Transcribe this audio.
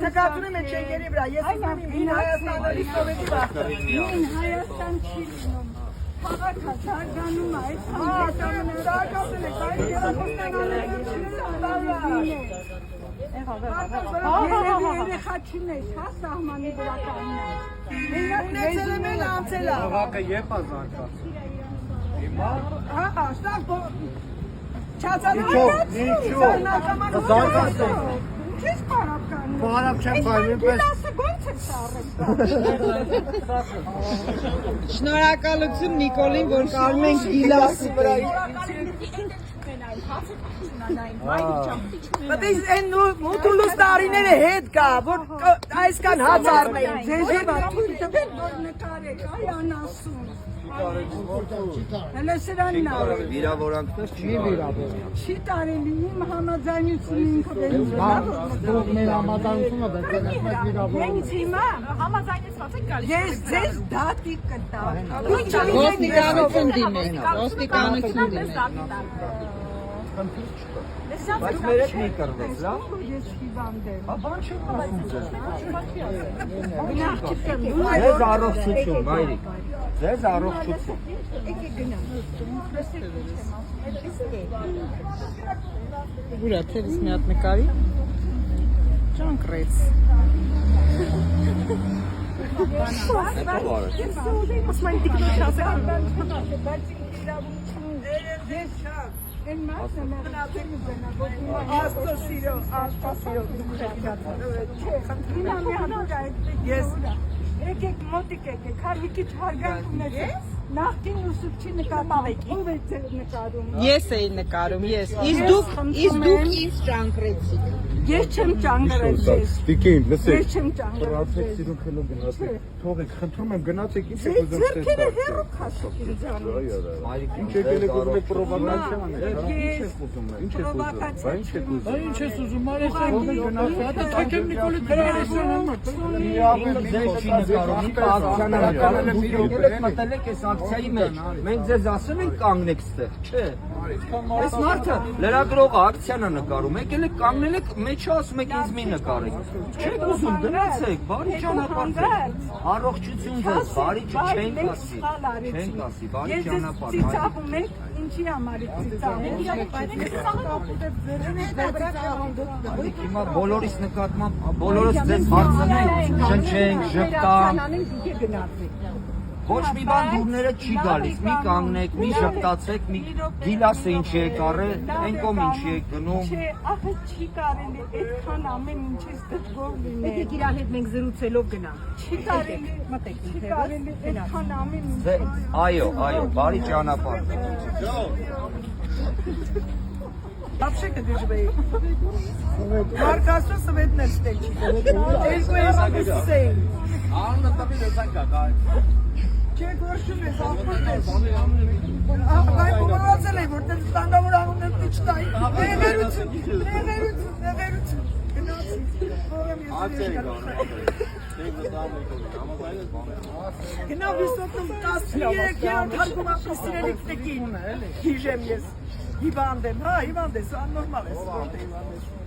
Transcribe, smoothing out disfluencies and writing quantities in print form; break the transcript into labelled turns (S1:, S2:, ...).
S1: նկատում եմ չենկերի վրա, ես ասում եմ Հին Հայաստանների սովետի վաղը։
S2: Հին Հայաստան չի լինում։ Քաղաքը զարգանում է, այս
S1: Ահա, զարգացել է, այլ
S2: երեխա չունես, հա սահմանի վրա կայնա։
S1: ունեցել եմ էլ անցել է։
S3: Քաղաքը երբ է զարգացել։ Հիմա
S1: Ահա, սա չացանու
S3: զարգացել։
S2: Ինչի՞ս պարապ կանում։
S3: Պարապ չեմ կայնում, պես
S2: Դասը ո՞նց է սարել։
S4: Շնորհակալություն Նիկոլին, որ կարում ենք գիլասի վրա։
S1: Բայց այն մոտուլուս տարիները հետ կա, որ այսքան հաց առնեին, ձեզ
S2: Ձեզ թույլ տվել, որ նկարեք, այ անասուն։ Հələ սրանն է։
S5: Վիրավորանքներ չի վիրավորանք։
S2: Չի տարելի իմ համաձայնությունը ինքը վերում։
S3: դուք մեր համաձայնությունը վերցնեք մեզ վիրավորանք։
S2: Հենց հիմա համաձայնեցված եք գալիս։ Ես ձեզ դատի կտամ։
S4: Ոստիկանություն դիմեք, ոստիկանություն դիմեք։
S5: Բայց մերեք մի կրվեց, լավ։
S2: Ես հիվանդ եմ։
S5: Բան չեմ ասում ձեզ։
S2: Նախքիմ
S5: Ձեզ առողջություն, մայրիկ։ Ձեզ առողջություն։
S2: եկեք գնամ։
S4: Ուրա թերս մի հատ նկարի։ Ճանկրեց։
S2: Ասում են տիկնոջ ասական։ Բայց ես շատ Են մասը մեղնացել ու բնագոտ
S1: Աստծո սիրո, Աստծո սիրո։
S2: Ինա մի հատուկ այդ
S1: Ես
S2: եկեք մոտիկ եկեք, հար մի քիչ հարգանք ունեցեք։ Նախկին ուսուցչի նկատավեք, ով է ձեր նկարում։
S4: Ես էի նկարում, ես։ Իսկ դուք ինձ ճանկրեցիք։
S2: Ես չեմ ճանգրել ձեզ։
S3: Տիկին,
S2: Ես
S3: լսեք։
S2: չեմ ճանգրել
S3: Ռացեք
S2: ձեզ։
S3: սիրուն խելոք գնացեք։ Թողեք, խնդրում եմ գնացեք, ինչ եք
S2: Ձեր
S3: ուզում
S2: ձերքերը հեռու քաշեք ինձանից։
S5: Մայրիկ,
S3: Ինչ եք ելեք ուզում եք պրովոկացիա անել։
S2: Ես
S3: Ինչ եք ուզում։
S2: պրովոկացիա
S3: Ինչ եք ուզում։
S6: Ինչ ես ուզում արես
S3: Թողեք գնացեք։
S6: Թակեմ Նիկոլի Տրարեսյան
S5: ձեզ չի նկարում, մի ակցիան նկարել եմ եկեք մտել եք այս ակցիայի մեջ։ Մենք ձեզ ասել ենք կանգնեք ստեղ, չէ։ Այս մարդը լրագրողը ակցիան է նկարում, եկել եք կանգնել եք, մեջը ասում եք ինձ մի նկարեք։ Չեք ուզում գնացեք, բարի ճանապարհ։ Առողջություն ձեզ, բարի չենք ասի։ Չենք ասի, բարի ճանապարհ։
S2: Ծիծաղում եք, ինչի համար եք ծիծաղում։
S5: Հիմա բոլորիս նկատմամբ բոլորս ձեզ հարցնենք, շնչենք, ժպտանք։ Ոչ մի բան դուրները չի գալիս, մի կանգնեք, մի ժպտացեք, մի գիլասը ինչի եք առել, այն կողմ ինչի եք գնում։
S2: Չէ, ախը չի կարելի այդքան ամեն ինչից դժգոհ լինել։
S1: Եկեք իրար հետ մենք զրուցելով գնանք։
S2: Չի կարելի, չի կարելի այդքան ամեն ինչ։
S5: Այո, բարի ճանապարհ։
S1: Вообще կդժվեի։ Մարկասը սվետներ ստեքի։ Երկու եսագսեին։
S6: Աննա տապի դեսակա։
S1: Չեք որշում ես, ապրում ես։ Այ փոխացել է, որտեղ ստանդավոր անուններ չտայի։ Ներերություն։ Գնացի։ Գնա վիսոտում 13-րդ հարկում ապրիսիրելիք տեկին։ Հիժեմ ես։ Հիվանդ եմ, հա, հիվանդ ես, աննորմալ ես, որտե հիվանդ ես։